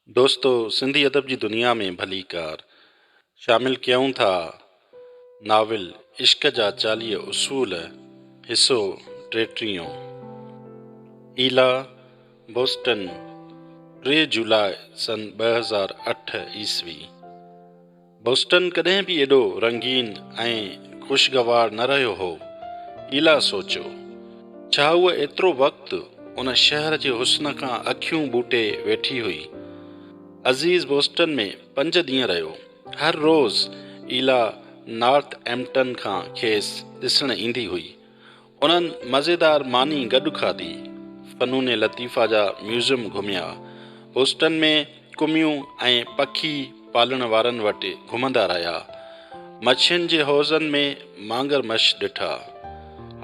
दोस्तों, सिंधी अदब जी दुनिया में भली कार शामिल कयूं था नाविल इश्क जा 40 उसूल हिस्सो 33। ईला बोस्टन 3 जुलाई सन 2008 ईस्वी। बोस्टन कॾहिं बि एॾो रंगीन ऐं ख़ुशगवार न रहियो हो। ईला सोचियो, छा उहा एतिरो वक़्तु उन शहर जे हुस्न खां अखियूं ॿूटे वेठी हुई। अज़ीज़ बोस्टन में 5 ॾींहं रहियो। हर रोज़ ईला नॉर्थ एम्पटन खां खेसि ॾिसण ईंदी हुई। उन्हनि मज़ेदार मानी गॾु खाधी, फ़नून लतीफ़ा जा म्यूज़ियम घुमिया, बोस्टन में कुमियूं ऐं पखी पालण वारनि वटि घुमंदा रहिया, मच्छियुनि जे हौज़नि में मांगरमछ ॾिठा,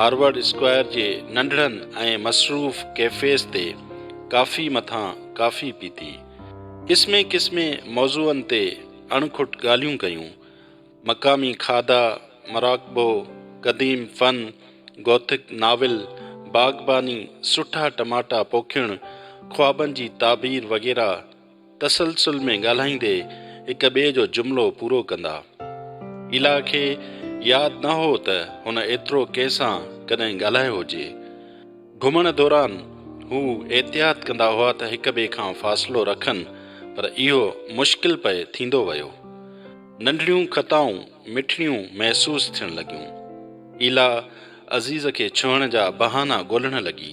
हार्वर्ड स्क्वायर जे नंढड़नि ऐं मसरूफ़ कैफ़ेज़ ते काफ़ी मथां काफ़ी पीती, क़िस्मे क़िस्मे मौज़ूअनि ते अणखुट ॻाल्हियूं कयूं, मक़ामी खाधा, मराकबो, क़दीम फ़न, गौथिक नाविल, बाग़बानी, सुठा टमाटा पोखिणु, ख्वाबनि जी ताबीर वग़ैरह। तसलसुल में ॻाल्हाईंदे हिक ॿिए जो जुमिलो पूरो कंदा। ईला खे यादि न हो त हुन एतिरो कंहिंसां कॾहिं ॻाल्हायो हुजे। घुमण दौरान हू एहतियात कंदा हुआ त हिक ॿिए खां फ़ासिलो रखनि, पर इहो मुश्किल पए थींदो वियो। नंढड़ियूं ख़ताऊं मिठड़ियूं महसूस थियण लॻियूं। ईला अज़ीज़ खे छुहण जा बहाना ॻोल्हण लॻी।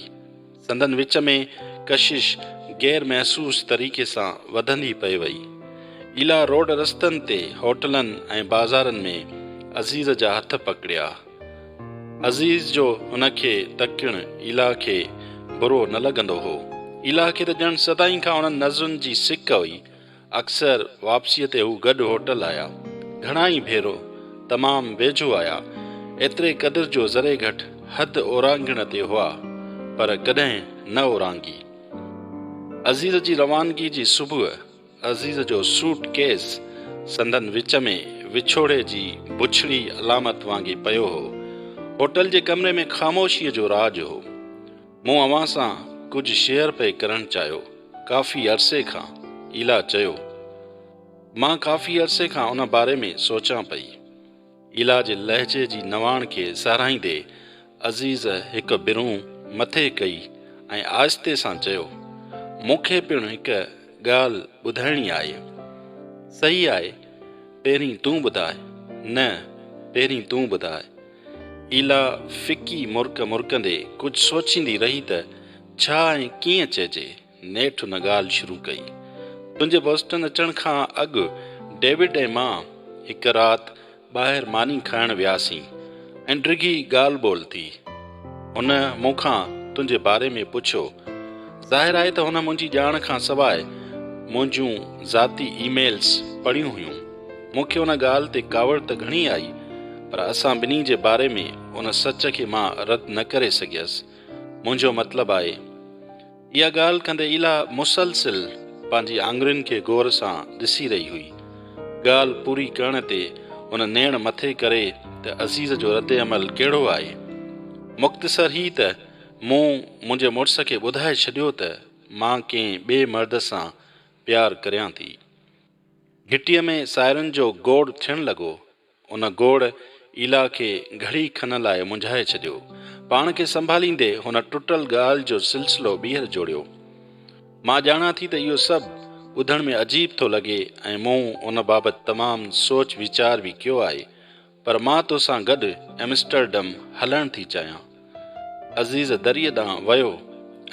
संदन विच में कशिश गैर महसूस तरीक़े सां वधंदी पई वई। ईला रोड रस्तनि ते, होटलनि ऐं बाज़ारनि में अज़ीज़ जा हथ पकड़िया। अज़ीज़ जो हुनखे तकियण ईला खे बुरो न लॻंदो हो। ईला खे त ॼण सदाईं खां उन्हनि नज़रुनि जी सिक हुई। अक्सर वापसीअ ते हू गॾु होटल आया, घणाई भेरो तमामु वेझो आया, एतिरे क़दुर जो ज़रे घटि हद ओरांघण ते हुआ, पर कॾहिं न ओरांगी। अज़ीज़ जी रवानगी जी सुबुह, अज़ीज़ जो सूट केस संदन विच में विछोड़े जी बुछड़ी अलामत वांगुरु पियो हो। होटल जे कमरे में ख़ामोशीअ जो राज हो। मूं अव्हां सां कुझु शेयर पे करणु चाहियो। काफ़ी अरसे खां, ईला चयो। मां काफ़ी अरसे खां उन बारे में सोचां पई। ईला जे लहजे जी नवाण खे साराहींदे अज़ीज़ हिकु बिरूं मथे कई ऐं आहिस्ते सां चयो, मूंखे पिणु हिकु ॻाल्हि ॿुधाइणी आहे। सही आहे, पहिरीं तूं ॿुधाए। न, पहिरीं तूं ॿुधाए। ईला फिकी मुर्क मुर्कंदे कुझु सोचींदी रही त छा ऐं कीअं चइजे। नेठि हुन ॻाल्हि शुरू कई। तुंहिंजे बोस्टन अचण खां अॻु डेविड ऐं मां हिकु राति ॿाहिरि मानी खाइण वियासीं ऐं डिघी ॻाल्हि ॿोल थी। हुन मूंखां तुंहिंजे बारे में पुछियो। ज़ाहिर आहे त हुन मुंहिंजी ॼाण खां सवाइ मुंहिंजूं ज़ाती ईमेल्स पढ़ियूं हुयूं। मूंखे उन ॻाल्हि ते कावड़ त घणी आई, पर असां ॿिन्ही जे बारे में उन सच खे मां रद्द न करे सघियसि। मुंहिंजो मतिलबु आहे, इहा ॻाल्हि कंदे ईला मुसलसिल पंहिंजी आङुरियुनि खे गौर सां ॾिसी रही हुई। ॻाल्हि पूरी करण ते हुन नेण मथे करे त अज़ीज़ जो रद्द अमल कहिड़ो आहे। मुख़्तसर ही त मूं मुंहिंजे मुड़ुस खे ॿुधाए छॾियो त मां कंहिं ॿिए मर्द सां प्यारु करियां थी। घिटीअ में सायरनि जो गोड़ थियण लॻो। उन गोड़ ईला खे घड़ी खन लाइ मुंझाए छॾियो। पाण खे संभालींदे हुन टुटल ॻाल्हि जो सिलसिलो ॿीहर जोड़ियो। मां ॼाणा थी त इहो सभु ॿुधण में अजीब थो लॻे ऐं मूं उन बाबति तमामु सोच वीचार बि कयो आहे, पर मां तोसां गॾु एम्स्टरडम हलणु थी चाहियां। अज़ीज़ दरीअ ॾांहुं वियो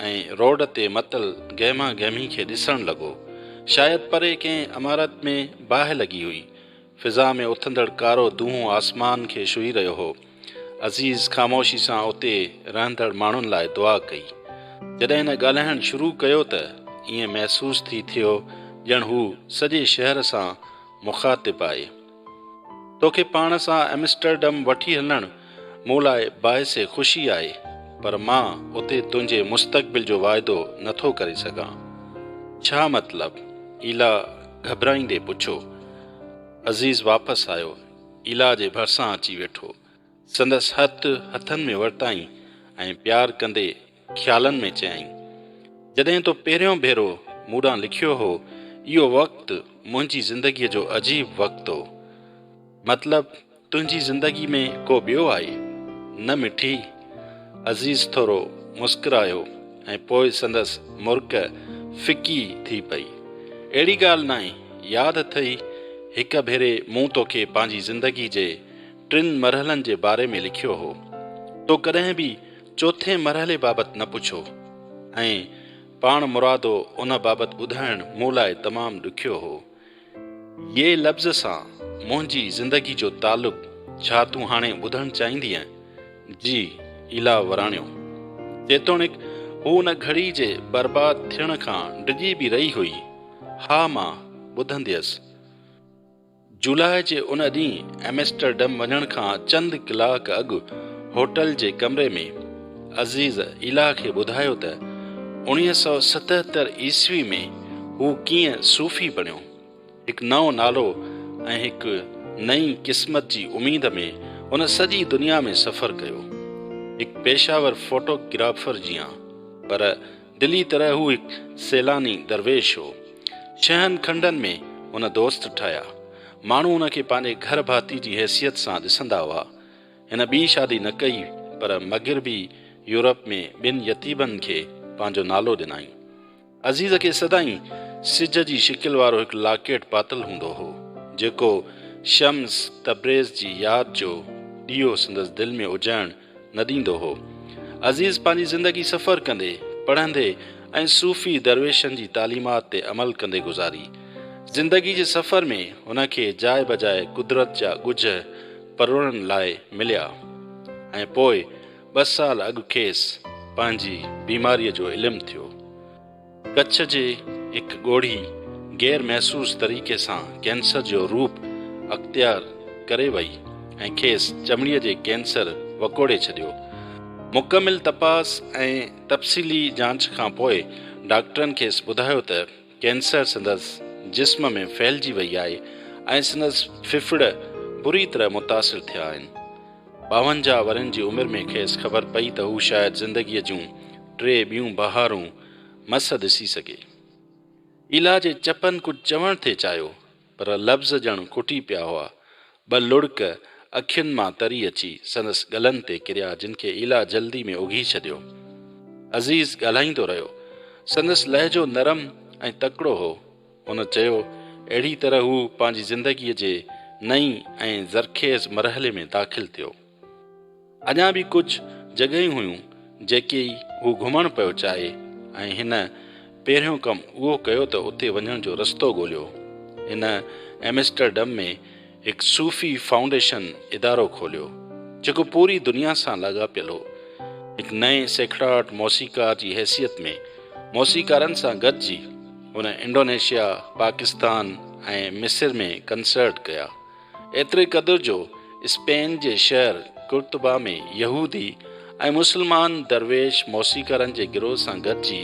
ऐं रोड ते मतल गहमा गहमी खे ॾिसणु लॻो। शायदि परे कंहिं इमारत में बाहि लॻी हुई। फिज़ा में उथंदड़ कारो दूंहों आसमान खे छुही रहियो हो। अज़ीज़ ख़ामोशी सां उते रहंदड़ माण्हुनि लाइ दुआ कई। जॾहिं हिन ॻाल्हाइणु शुरू कयो त ईअं महसूस थी थियो ॼण हू सॼे शहर सां मुख़ातिब आहे। तोखे पाण सां एम्स्टरडम वठी हलणु मूं लाइ बाइसे ख़ुशी आहे, पर मां उते तुंहिंजे मुस्तक़बिल जो वाइदो नथो करे सघां। छा मतिलबु? ईला घबराईंदे पुछो। अज़ीज़ वापसि आयो, ईला जे भरिसां अची वेठो, संदसि हथ हथनि में वरिताई ऐं प्यारु कंदे ख़्यालनि में चयाईं, जॾहिं तो पहिरियों भेरो मूं ॾांहुं लिखियो हो, इहो वक़्तु मुंहिंजी ज़िंदगीअ जो अजीब वक़्तु हो। मतिलब तुंहिंजी ज़िंदगी में को ॿियो आहे न मिठी? अज़ीज़ थोरो मुस्कुरायो ऐं पोइ संदसि मुर्क फिकी थी पई। अहिड़ी ॻाल्हि नाहे, यादि अथई हिक भेरे मूं तोखे पंहिंजी ज़िंदगी जे 3 मरहलनि जे बारे में लिखियो हो। तो कॾहिं बि चोथे मरहले बाबति न पुछो ऐं पाण मुरादो उन बाबति ॿुधाइणु मूं लाइ तमामु ॾुखियो हो। ये लफ़्ज़ सां मुंहिंजी ज़िंदगी जो तालुक़ छा तूं हाणे ॿुधणु चाहींदीअ? जी, इला वराणियो। जेतोणीकि हू उन घड़ी जे बर्बाद थियण खां डिॼी बि रही हुई। हा, मां ॿुधंदी हुअसि। जुलाई जे उन ॾींहुं एम्स्टरडम वञण खां चंद कलाक अॻु होटल जे कमरे में अज़ीज़ इला खे ॿुधायो त 1977 ईस्वी में हू कीअं सूफ़ी बणियो, हिकु नओं नालो ऐं हिकु नई क़िस्मत जी उमेद में उन सॼी दुनिया में सफ़र कयो। हिकु पेशावर फोटोग्राफर जीअं, पर दिली तरह हू हिकु सैलानी दरवेश हो। 6 खंडनि में उन दोस्त ठाहिया। माण्हू उनखे पंहिंजे घर भाती जी हैसियत सां ॾिसंदा हुआ। हिन ॿी शादी न कई, पर मग़िरबी यूरोप में 2 यतीमनि खे पंहिंजो नालो ॾिनाई। अज़ीज़ खे सदाईं सिज जी शिकिल वारो हिकु लॉकेट पातल हूंदो हो, जेको शम्स तब्रेज़ जी यादि जो ॾीओ संदसि दिलि में उजाइण न ॾींदो हो। अज़ीज़ पंहिंजी ज़िंदगी सफ़र कंदे, पढ़ंदे ऐं सूफ़ी दरवेशनि जी तालीमात ते अमल कंदे गुज़ारी। ज़िंदगी जे सफ़र में हुनखे जाइ बजाए कुदरत जा ॻुझ परोड़ण लाइ मिलिया ऐं पोइ 2 साल अॻु खेसि पंहिंजी बीमारीअ जो इल्मु थियो। कच्छ जे हिकु ॻोढ़ी गैर महसूस तरीक़े सां कैंसर जो रूप अख़्तियार करे वई ऐं खेसि चमड़ीअ जे कैंसर वकोड़े छॾियो। मुकमिल तपास ऐं तफ़सीली जांच खां पोइ डॉक्टरनि खेसि ॿुधायो त कैंसर संदसि जिस्म में फैलिजी वई आहे ऐं संदसि फिफड़ बुरी तरह मुतासिर थिया आहिनि। 52 वरनि जी उमिरि में खेसि ख़बर पई त हू शायदि ज़िंदगीअ जूं 3 ॿियूं बहारूं मस ॾिसी सघे। इला जे चपनि कुझु चवण थे चाहियो, पर लफ़्ज़ ॼण खुटी पिया हुआ। 2 लुड़क अखियुनि मां तरी अची संदसि गलनि ते किरिया, जिन खे इला जल्दी में उघी छॾियो। अज़ीज़ ॻाल्हाईंदो रहियो। संदसि लहजो नरम ऐं तकिड़ो हो। हुन चयो, अहिड़ी तरह हू पंहिंजी ज़िंदगीअ जे नई ऐं ज़रखेज़ मरहले में दाख़िल थियो। अञा बि कुझु जॻहियूं हुयूं जेके हू घुमणु पियो चाहे ऐं हिन पहिरियों कमु उहो कयो त उते वञण जो रस्तो ॻोल्हियो। हिन एम्स्टरडम में हिकु सूफ़ी फाउंडेशन इदारो खोलियो, जेको पूरी दुनिया सां लाॻापियल हो। हिकु नए सेखड़ाट मौसीक़ार जी हैसियत में मौसीक़ारनि सां गॾिजी हुन इंडोनेशिया, पाकिस्तान ऐं मिस्र में कंसर्ट कया। एतिरे क़दुरु जो स्पेन जे शहर कुर्तुबा में यहूदी ऐं मुस्लमान दरवेश मौसीक़ारनि जे गिरोह सां गॾिजी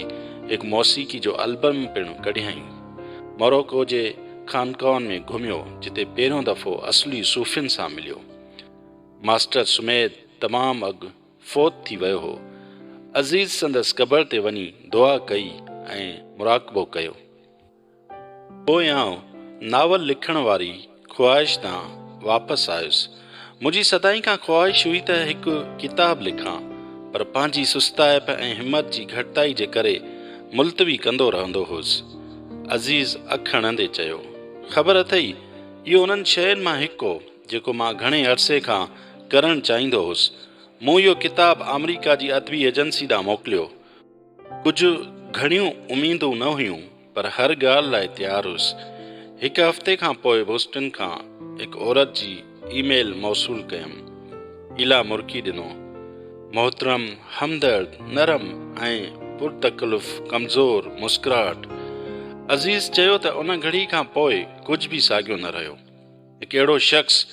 हिकु मौसीक़ी जो एल्बम पिणु कढियईं। मोरक्को जे खानकाहनि में घुमियो, जिते पहिरियों दफ़ो असली सूफ़ियुनि सां मिलियो। मास्टर सुमेद तमामु अॻु फ़ौत थी वियो हो। अज़ीज़ संदसि क़बर ते वञी दुआ कई ऐं मुराक़बो कयो। पोइ आउं नावल लिखण वारी ख़्वाहिश तां वापसि आयुसि। मुंहिंजी सदाईं खां ख़्वाहिश हुई त हिकु किताबु लिखां, पर पंहिंजी सुस्ताइप ऐं हिमत जी घटिताई जे करे मुल्तवी कंदो रहंदो हुउसि। अज़ीज़ अखि हणंदे चयो, ख़बर अथई, इहो उन्हनि शयुनि मां हिकु हो जेको मां घणे अरसे खां करणु चाहींदो हुउसि। मूं इहो किताबु अमेरिका जी अदबी एजेंसी ॾांहुं मोकिलियो। कुझु घणियूं उमेदूं न हुयूं, पर हर ॻाल्हि लाइ तयारु हुउसि। 1 हफ़्ते खां पोइ बोस्टन खां हिकु औरत जी ईमेल मौसूल कयमि। इला मुर्की ॾिनो। मोहतरम, हमदर्द, नरम ऐं पुरतकल्लुफ़ कमज़ोर मुस्कुराहट। अज़ीज़ चयो त उन घड़ी खां पोइ कुझु बि साॻियो न रहियो। हिकु अहिड़ो शख़्स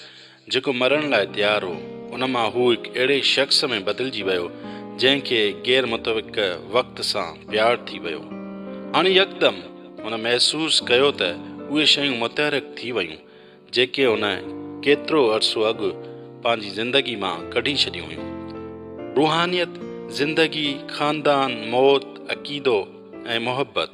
जेको मरण लाइ तयारु हो, उन मां हू हिकु अहिड़े शख़्स में बदिलजी वियो जंहिंखे गैर मुतवक़ वक़्त सां प्यारु थी वियो। हाणे यकदमि हुन महसूसु कयो त उहे शयूं मुतहरिक थी वियूं जेके हुन केतिरो अरसो अॻु पंहिंजी ज़िंदगी मां कढी छॾियूं हुयूं। रूहानियत, ज़िंदगी, ख़ानदान, मौत, अक़ीदो ऐं मुहबत।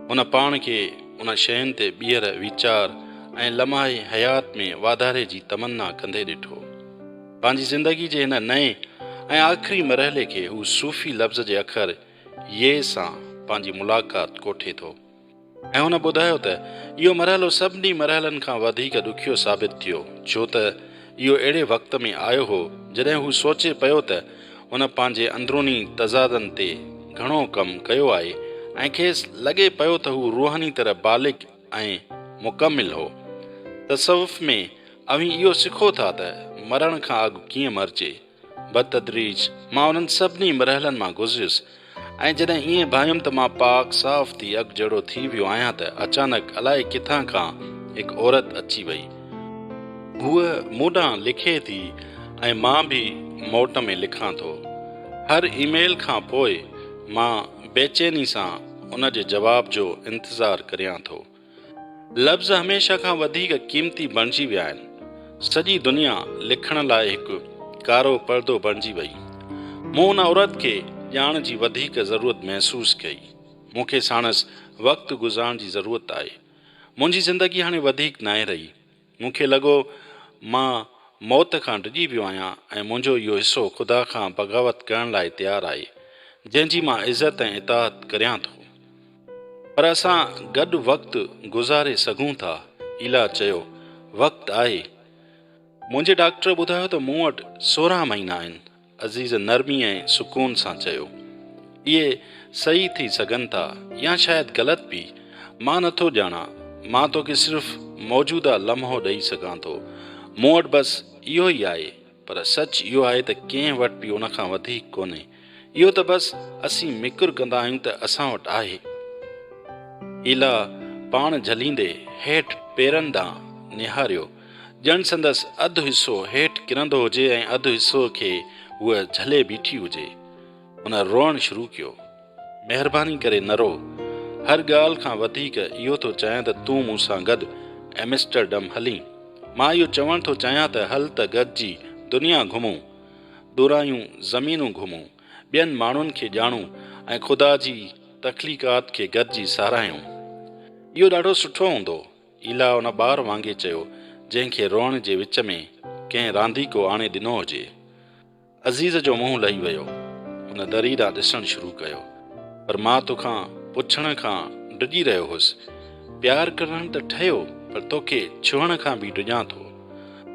हुन पाण खे उन शयुनि ते ॿीहर वीचार ऐं लम्हाए हयात में वाधारे जी तमन्ना कंदे ॾिठो। पंहिंजी ज़िंदगी जे हिन नए ऐं आख़िरी मरहले खे हू सूफ़ी लफ़्ज़ जे अखर ये सां पंहिंजी मुलाक़ात कोठे थो ऐं हुन ॿुधायो त इहो मरहलो सभिनी मरहलनि खां वधीक ॾुखियो साबित थियो, छो त इहो अहिड़े वक़्त में आयो हो जॾहिं हू सोचे पियो त हुन पंहिंजे अंदरूनी तज़ादनि ते घणो कमु कयो आहे ऐं खेसि लॻे पियो त हू रूहानी तरह बालिग ऐं मुकमिल हो। तसव्वुफ़ में अवीं इहो सिखो था त मरण खां अॻु कीअं मरिजे। बतदरीज मां उन्हनि सभिनी मरहलनि मां गुज़रियुसि ऐं जॾहिं ईअं भायुमि त मां पाक साफ़ थी अॻु जहिड़ो थी वियो आहियां त अचानक अलाए किथां खां हिकु औरत अची वई। हूअ मूं ॾांहुं लिखे थी ऐं मां बि मोट में लिखां थो। हर ईमेल खां पोइ मां बेचैनी सां उन जे जवाब जो इंतज़ारु करियां थो। लफ़्ज़ हमेशह खां वधीक क़ीमती बणिजी विया आहिनि। सॼी दुनिया लिखण लाइ हिकु कारो पर्दो बणिजी वई। मूं उन औरत खे ॼाण जी वधीक ज़रूरत महसूसु कई। मूंखे साणसि वक़्तु गुज़ारण जी ज़रूरत आहे। मुंहिंजी ज़िंदगी हाणे वधीक नाहे रही। मूंखे लॻो मां मौत खां डिॼी वियो आहियां ऐं मुंहिंजो इहो हिसो ख़ुदा खां बग़ावत करण लाइ तयारु आहे, जंहिंजी मां इज़त ऐं इताअत करियां थो। पर असां गॾु वक़्तु गुज़ारे सघूं था। इला चयो, वक़्तु आहे। मुंहिंजे डॉक्टर ॿुधायो त मूं वटि 16 महीना आहिनि। अज़ीज़ नरमी ऐं सुकून सां चयो, इहे सही थी सघनि था या शायदि ग़लति बि, मां नथो ॼाणा। मां तोखे सिर्फ़ु मौजूदा लम्हो ॾेई सघां थो। मूं वटि बसि इहो ई आहे, पर सच इहो आहे त कंहिं वटि बि उन खां वधीक कोन्हे। इहो त बसि असीं मिकुर कंदा आहियूं त असां वटि आहे। इला पाण झलींदे हेठि पेरनि ॾांहुं निहारियो, ॼण संदसि अधु हिसो हेठि किरंदो हुजे ऐं अधु हिसो खे उहा झले बीठी हुजे। हुन रोअणु शुरू कयो। महिरबानी करे न रो। हर ॻाल्हि खां वधीक इहो थो चाहियां त तूं मूं सां गॾु एम्स्टरडम हलीं। मां इहो चवणु थो चाहियां त हल त गॾिजी दुनिया घुमूं, दुरायूं ज़मीनूं घुमूं, ॿियनि माण्हुनि खे ॼाणूं ऐं ख़ुदा जी तख़लीक़ात खे गॾिजी सारायूं। इहो ॾाढो सुठो हूंदो, इला उन ॿार वांगुरु चयो जंहिंखे रोअण जे विच में कंहिं रांदीको आणे ॾिनो हुजे। अज़ीज़ जो मुंहुं लही वियो। हुन दरी ॾांहुं ॾिसणु शुरू कयो। पर मां तोखां पुछण खां डिॼी रहियो हुउसि। प्यारु करणु त ठहियो, पर तोखे छुहण खां बि डिॼां थो।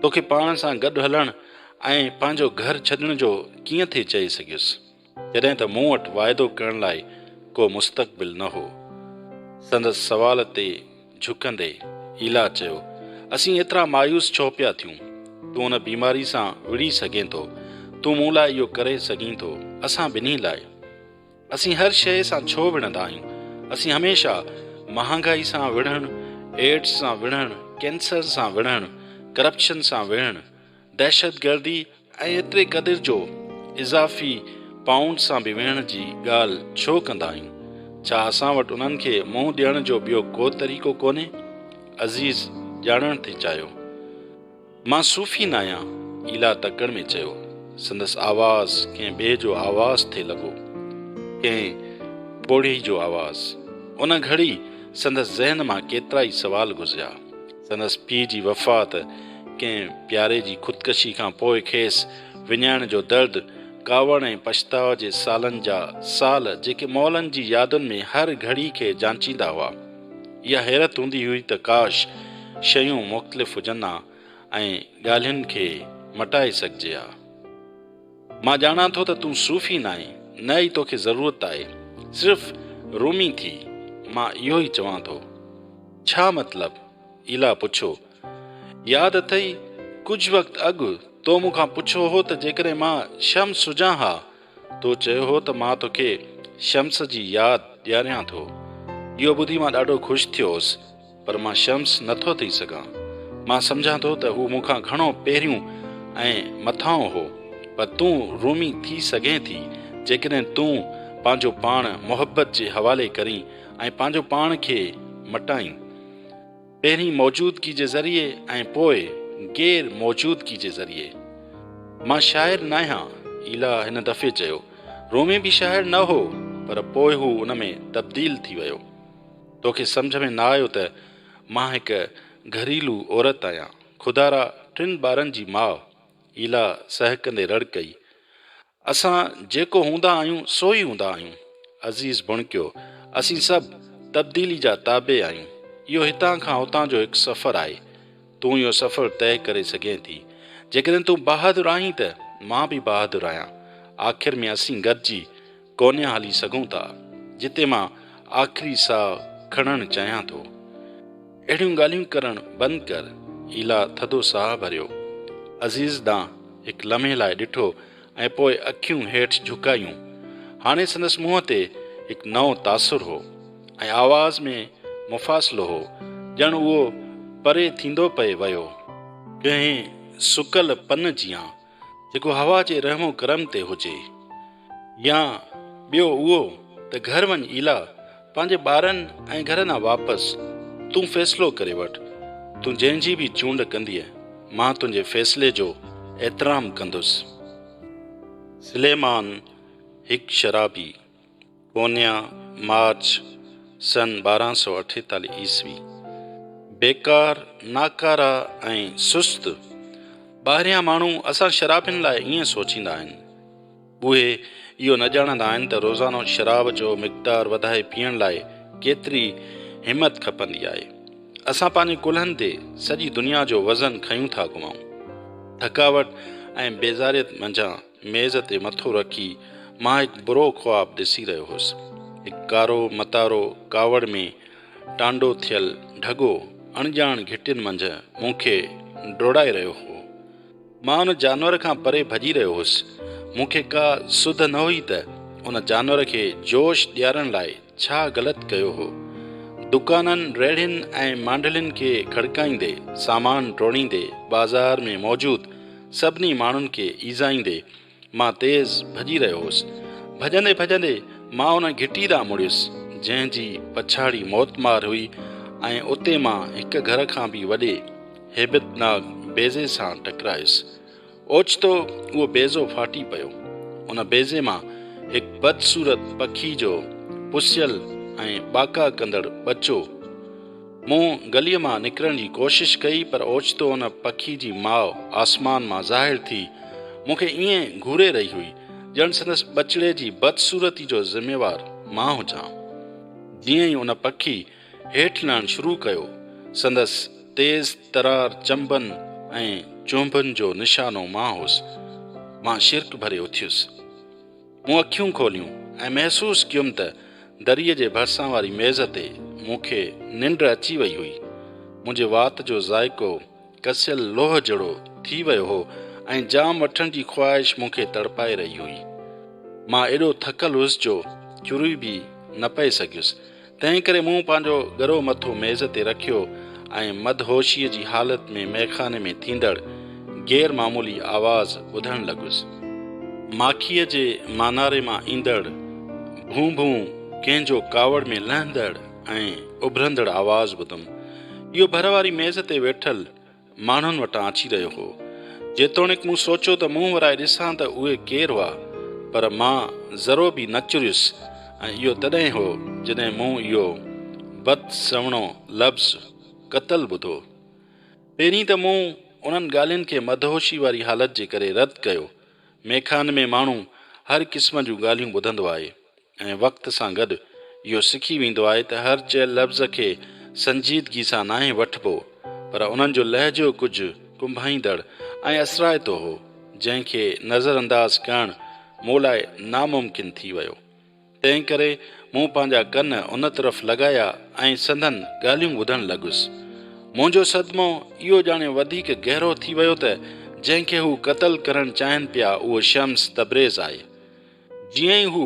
तोखे पाण सां गॾु हलणु ऐं पंहिंजो घरु छॾण जो कीअं थिए चई सघियुसि, जॾहिं त मूं वटि वाइदो करण लाइ को मुस्तक़बिल न हो। संदसि सवाल ते झुकंदे इला चयो, असीं एतिरा मायूस छो पिया थियूं? तूं हुन बीमारी सां विड़ी सघें थो। तूं मूं लाइ इहो करे सघीं थो, असां ॿिन्ही लाइ। असीं हर शइ सां छो विढ़ंदा आहियूं? असीं हमेशह महांगाई सां विढ़णु, एड्स सां विढ़णु, कैंसर सां विढ़णु, करप्शन सां विढ़णु, दहशतगर्दी ऐं एतिरे क़दुरु जो इज़ाफ़ी पाउंड सां बि विढ़ण जी ॻाल्हि छो कंदा आहियूं? छा असां वटि उन्हनि खे मुंहुं ॾियण जो ॿियो को तरीक़ो कोन्हे? अज़ीज़ ॼाणणु थी चाहियो। मां सूफ़ी न आहियां, इला तकड़ में चयो। संदसि आवाज़ कंहिं ॿिए जो आवाज़ थिए लॻो, कंहिं ॿोड़ी जो आवाज़। उन घड़ी संदसि ज़हन मां केतिरा ई सवाल गुज़रिया। संदसि पीउ जी वफ़ात, कंहिं प्यारे जी ख़ुदकशी खां पोइ खेसि विञाइण जो दर्द, कावड़ ऐं पछताव जे सालनि जा साल जेके मौलनि जी यादुनि में हर घड़ी खे जांचींदा हुआ। इहा हैरत हूंदी हुई त काश शयूं मुख़्तलिफ़ हुजनि हा ऐं ॻाल्हियुनि खे मटाए सघिजे हा। मां ॼाणा थो त तूं सूफ़ी न आहीं, न ई तोखे ज़रूरत आहे। सिर्फ़ु रूमी थी, मां इहो ई चवां थो। छा मतिलबु? इला पुछो। यादि अथई कुझु वक़्तु अॻु तो मूंखां पुछो हो त जेकॾहिं मां शम्स हुजां हा, तो चयो हो त मां तोखे शम्स जी यादि ॾियारियां थो। इहो ॿुधी मां ॾाढो ख़ुशि थियो हुउसि, पर मां शम्स नथो थी सघां। मां सम्झां थो त हू मूंखां घणो पहिरियों ऐं मथां हो, पर तूं रूमी थी सघें थी जेकॾहिं तूं पंहिंजो पाण मुहबत जे हवाले करीं ऐं पंहिंजो पाण खे मटाईं, पहिरीं मौजूदगी जे ज़रिए ऐं पोइ गैर मौजूदगी जे ज़रिए। मां शाइर न आहियां, इला हिन दफ़े चयो। रूमी बि शाइर न हो, पर पोइ हू उन में तब्दील थी वियो। तोखे सम्झ में न आयो त मां हिकु घरेलू औरत आहियां, खुदारा 3 ॿारनि जी माउ। ईला सहकंदे रड़ कई। असां जेको हूंदा आहियूं सो ई हूंदा आहियूं। अज़ीज़ बुणकियो, असीं सभु तब्दीली जा ताबे आहियूं। इहो हितां खां हुतां जो हिकु सफ़रु आहे। तूं इहो सफ़रु तइ करे सघें थी। जेकॾहिं तूं बहादुर आहीं त मां बि बहादुर आहियां। आख़िर में असीं गॾिजी कोन्या हली सघूं था, जिते मां आख़िरी साह खणणु चाहियां थो। अहिड़ियूं ॻाल्हियूं करणु बंदि कर। ईला थधो साह भरियो। अज़ीज़ ॾांहुं हिकु लम्हे लाइ ॾिठो ऐं पोइ अखियूं हेठि झुकायूं। हाणे संदसि मुंहं ते हिकु नओं तासुर हो ऐं आवाज़ में मुफ़ासिलो हो, ॼणु उहो परे थींदो पए वियो, कंहिं सुकल पन जियां जेको हवा जे रहमो करम ते हुजे। या ॿियो उहो त घर वञ ईला, पंहिंजे ॿारनि ऐं घर न वापसि। तूं फ़ैसिलो करे वठि। तूं जंहिंजी बि चूंड कंदीअ, मां तुंहिंजे फ़ैसिले जो एतिराम कंदुसि। सुलेमान हिकु शराबी। कोन्या, मार्च सन 1248 ईस्वी। बेकार, नाकारा ऐं सुस्त ॿाहिरियां माण्हू असां शराबियुनि लाइ ईअं सोचींदा आहिनि। उहे इहो न ॼाणंदा आहिनि त रोज़ानो शराब जो मिक़दारु वधाए पीअण लाइ केतिरी हिमत खपंदी आहे। असां पंहिंजे कुल्हनि ते सॼी दुनिया जो वज़न खयूं था घुमाऊं। थकावट ऐं बेज़ारियत मंझां मेज़ ते मथो रखी मां हिकु बुरो ख़्वाबु ॾिसी रहियो हुउसि। हिकु कारो मतारो कावड़ में टांडो थियल ढॻो अणॼाण घिटियुनि मंझि मूंखे डोड़ाए रहियो हो। मां उन जानवर खां परे भॼी रहियो हुउसि। मूंखे का सुध न हुई त उन जानवर खे जोश ॾियारण लाइ छा ग़लति कयो हो। दुकाननि, रेढ़ियुनि ऐं मांडलियुनि खे खड़काईंदे, सामान टोड़ींदे, बाज़ार में मौजूदु सभिनी माण्हुनि खे ईज़ाईंदे मां तेज़ भॼी रहियो हुउसि। भॼंदे भॼंदे मां उन घिटी ॾांहुं मुड़ियुसि जंहिंजी पछाड़ी मौतमार हुई ऐं उते मां हिकु घर खां बि वॾे हेबतनाक बेज़े सां टकरायुसि। ओचितो उहो बेज़ो फाटी पियो। उन बेज़े मां हिकु बदसूरत पखी जो पुसियल ऐं ॿाका कंदड़ ॿचो। मूं गलीअ मां निकिरण जी कोशिश कई, पर ओचितो उन पखी जी माउ आसमान मां ज़ाहिर थी मूंखे ईअं घूरे रही हुई, ॼण संदसि ॿचिड़े जी बदसूरती जो ज़िम्मेवार मां हुजां। जीअं ई उन पखी हेठि लहणु शुरू कयो, संदसि तेज़ तरार चंबनि ऐं चुंभनि जो निशानो मां हुउसि। मां शिरक भरे उथियुसि। मूं अखियूं खोलियूं ऐं महसूसु कयुमि त दरीअ जे भरिसां वारी मेज़ ते मूंखे निंड अची वई हुई। मुंहिंजे वात जो ज़ाइको कसियल लोह जहिड़ो थी वियो हो ऐं जाम वठण जी ख़्वाहिश मूंखे तड़पाए रही हुई। मां एॾो थकल हुउसि जो चुरी बि न पए सघियुसि। तंहिं करे मूं पंहिंजो गरो मथो मेज़ ते रखियो ऐं मदहोशीअ जी हालत में मैखाने में थींदड़ गैर मामूली आवाज़ ॿुधणु लॻुसि। माखीअ जे मानारे मां ईंदड़ भूं भूं कंहिंजो कावड़ में लहंदड़ ऐं उभरंदड़ आवाज़ ॿुधुमि। इहो भर वारी मेज़ ते वेठल माण्हुनि वटां अची रहियो हो। जेतोणीकि मूं सोचियो त मुंहुं वराए ॾिसां त उहे केरु हुआ, पर मां ज़रो बि न चुरियुसि ऐं इहो तॾहिं हो जॾहिं मूं इहो बदसवणो लफ़्ज़ क़तल ॿुधो। पहिरीं त मूं उन्हनि ॻाल्हियुनि खे मदहोशी वारी हालत जे करे रद्द कयो। मेखान में माण्हू हर क़िस्म जूं ॻाल्हियूं ॿुधंदो आहे ऐं वक़्त सां गॾु इहो सिखी वेंदो आहे त हर चयल लफ़्ज़ खे संजीदगी सां नाहे वठिबो, पर उन्हनि जो लहजो कुझु कुंभाईंदड़ ऐं असराइतो हो, जंहिंखे नज़रअंदाज़ करणु मूं लाइ नामुमकिन थी वियो। तंहिं करे मूं पंहिंजा कन उन तरफ़ लॻाया ऐं संदन ॻाल्हियूं ॿुधणु लॻुसि। मुंहिंजो सदमो इहो ॼाणे वधीक गहरो थी वियो त जंहिंखे हू क़तल करणु चाहिनि पिया उहो शम्स तब्रेज़ आहे। जीअं ई हू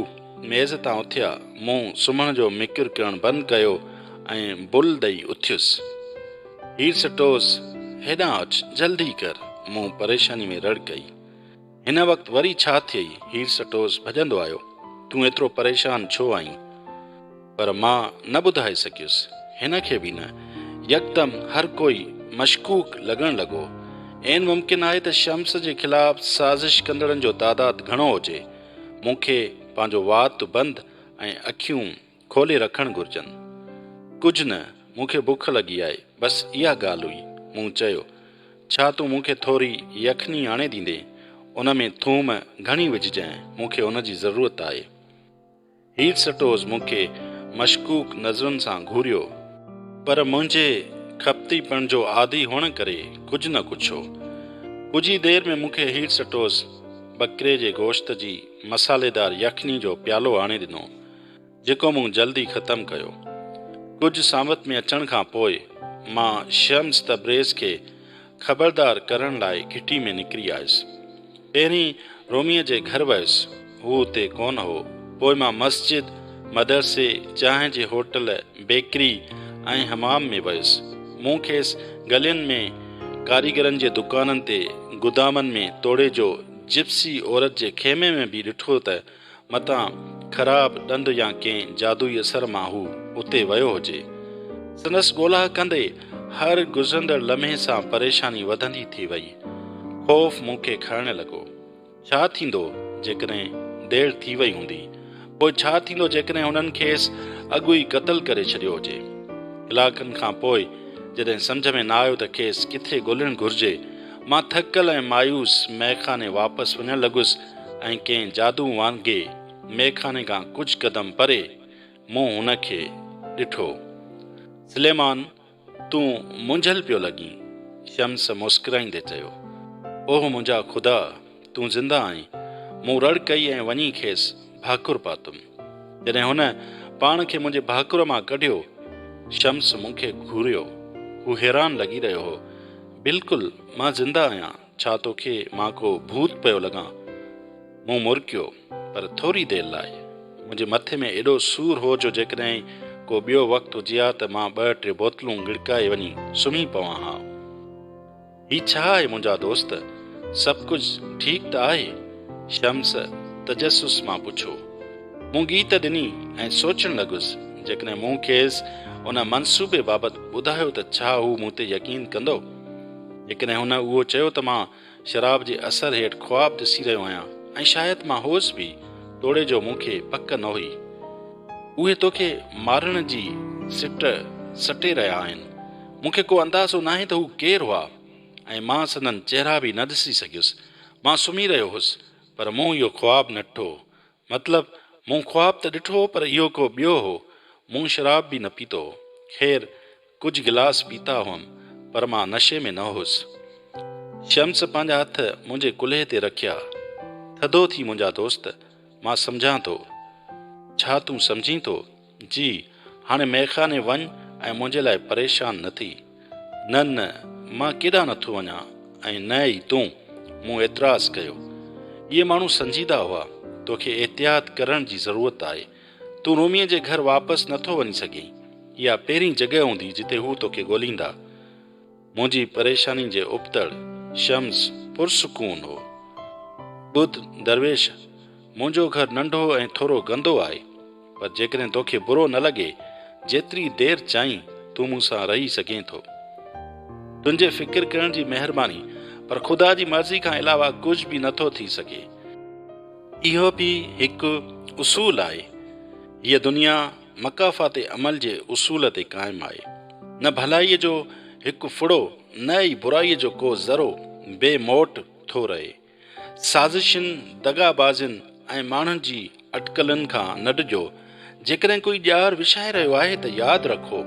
मेज़ तां उथिया, मूं सुम्हण जो मिकिर करणु बंदि कयो ऐं बुल ॾेई उथियुसि। हीर सटोस, हेॾां अचु, जल्दी कर, मूं परेशानी में रड़ कई। हिन वक़्तु वरी छा थियई? हीर सटोस भॼंदो आयो। तूं एतिरो परेशान छो आहीं? पर मां न ॿुधाए सघियुसि। हिन खे बि न। यकदम हर कोई मशकूक लॻणु लॻो। ऐन मुमकिन आहे त शम्स जे ख़िलाफ़ साज़िश कंदड़नि जो तादादु घणो हुजे। मूंखे पंहिंजो वात बंदि ऐं अखियूं खोले रखणु घुरिजनि। कुझु न, मूंखे बुख लॻी आहे, बसि इहा ॻाल्हि हुई। मूं चयो, छा तूं मूंखे थोरी यखनी आणे ॾींदे? उन में थूम घणी विझजांइ, मूंखे उन जी ज़रूरत आहे। हीर सटोज़ मूंखे मशकूक नज़रुनि सां घूरियो, पर मुंहिंजे खपतीपण जो आदी हुअण करे कुझु न पुछो। कुझ ई देर में मूंखे हीर सटोज़ बकरे जे गोश्त जी मसालेदार यखनी जो प्यालो आणे ॾिनो, जेको मूं जल्दी ख़तमु कयो। कुझु सामत में अचण खां पोइ मां शम्स तब्रेज़ खे ख़बरदार करण लाइ घिटी में निकिरी आयुसि। पहिरीं रोमीअ जे घर वयुसि, हू हुते कोन हो। पोइ मां मस्जिद, मदरसे, चांहि जे होटल, बेकरी ऐं हमाम में वयुसि। मूं खेसि गलियुनि में, कारीगरनि जे दुकाननि ते, गुदामनि में, तोड़े जो जिप्सी औरत जे खेमे में बि ॾिठो त मतां ख़राब ॾंद या कंहिं जादुई असर मां हू उते वियो हुजे। संदसि ॻोल्हा कंदे हर गुज़रंदड़ लम्हे सां परेशानी वधंदी थी वई। ख़ौफ़ मूंखे खणण लॻो। छा थींदो जेकॾहिं देरि थी वई हूंदी? पोइ छा थींदो जेकॾहिं हुननि खेसि अॻु ई क़तल करे छॾियो हुजे? इलाइक़नि खां पोइ जॾहिं सम्झ में न आयो त खेसि किथे ॻोल्हणु घुरिजे, मां थकल ऐं मायूस मैखाने वापसि वञणु लॻुसि ऐं कंहिं जादू वांगे मैखाने खां कुझु क़दम परे मूं हुन खे ॾिठो। सुलेमान, तूं मुंझल पियो लॻीं, शम्स मुस्कुराईंदे चयो। ओह मुंहिंजा ख़ुदा, तूं ज़िंदा आहीं। मूं रड़ कई ऐं वञी खेसि भाकुर पातुमि। जॾहिं हुन पाण खे मुंहिंजे भाकुर मां कढियो, शम्स मूंखे घूरियो। हू हैरान लॻी रहियो हो। बिल्कुलु, मां ज़िंदा आहियां। छा तोखे मां को भूत पियो लॻां? मूं मुरकियो, पर थोरी देरि लाइ। मुंहिंजे मथे में एॾो सूर हो जो जेकॾहिं को ॿियो वक़्तु हुजे हा त मां 2-3 बोतलूं गिड़काए वञी सुम्ही पवां हा। ही छा आहे मुंहिंजा दोस्त? सभु कुझु ठीकु त आहे? शम्स तजस्सुस मां पुछो। मूं गीत ॾिनी ऐं सोचणु लॻुसि, जेकॾहिं मूं खेसि उन मंसूबे बाबति ॿुधायो त छा हू मूं ते यकीन कंदो? जेकॾहिं हुन उहो चयो त मां शराब जे असर हेठि ख़्वाब ॾिसी रहियो आहियां ऐं शायदि मां होसि बि, तोड़े जो मूंखे पक न हुई। उहे तोखे मारण जी सिट सटे रहिया आहिनि। मूंखे को अंदाज़ो नाहे त हू केरु हुआ ऐं मां संदनि चहिरा बि न ॾिसी सघियुसि। मां सुम्ही रहियो हुउसि, पर मूं इहो ख़्वाबु न ॾिठो। मतिलबु, मूं ख़्वाबु त ॾिठो, पर इहो को ॿियो हो। मूं शराब बि न पीतो हो। ख़ैर, कुझु गिलास पीता हुअमि, पर मां नशे में न हुउसि। शम्स पंहिंजा हथ मुंहिंजे कुल्हे ते रखिया। थधो थी मुंहिंजा दोस्त, मां सम्झां थो। छा तूं सम्झीं थो? जी, हाणे मैखाने वञ ऐं मुंहिंजे लाइ परेशान न थी। न न, मां केॾांहुं नथो वञा, ऐं न ई तूं, मूं एतिराज़ कयो। इहे माण्हू संजीदा हुआ। तोखे एहतियात करण जी ज़रूरत आहे। तूं रोमीअ जे घर वापसि नथो वञी सघीं। इहा पहिरीं जॻहि हूंदी जिते हू तोखे ॻोल्हींदा। मुंहिंजी परेशानी जे उबतड़ शम्स पुरसुकून हो। ॿुध दरवेश, मुंहिंजो घर नंढो ऐं थोरो गंदो आहे, पर जेकॾहिं तोखे बुरो न लॻे, जेतिरी देरि चाहीं तूं मूंसां रही सघें थो। तुंहिंजे फ़िक्र करण जी महिरबानी, पर ख़ुदा जी मर्ज़ी खां अलावा कुझु बि नथो थी सघे। इहो बि हिकु उसूल आहे। हीअ दुनिया मकाफ़ाते अमल जे उसूल ते क़ाइमु आहे। न भलाईअ जो हिकु फुड़ो, न ई बुराईअ जो को ज़रो बेमोट थो रहे। साज़िशुनि, दगाबाज़ियुनि ऐं माण्हुनि जी अटकलुनि खां न ॾिजो। जेकॾहिं कोई ॼार विछाए रहियो आहे त यादि रखो,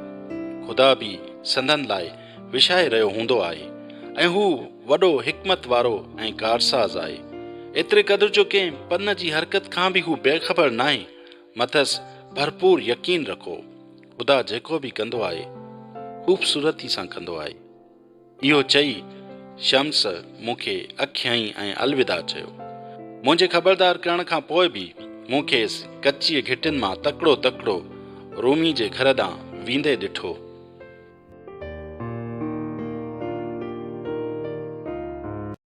ख़ुदा बि संदनि लाइ विछाए रहियो हूंदो आहे, ऐं हू वॾो हिकमत वारो ऐं कारसाज़ आहे। एतिरे क़दुरु जो कंहिं पन जी हरकत खां बि हू बेख़बर नाहे। मथसि भरपूर यकीन रखो, ख़ुदा जेको बि कंदो आहे, ख़ूबसूरती सां कंदो आहे। इहो चई शम्स मूंखे अखियाईं ऐं अलविदा चयो। मुंहिंजे ख़बरदार करण खां पोइ बि मूं खेसि कच्ची घिटियुनि मां तकिड़ो तकिड़ो रोमी जे घर ॾांहुं वेंदे ॾिठो।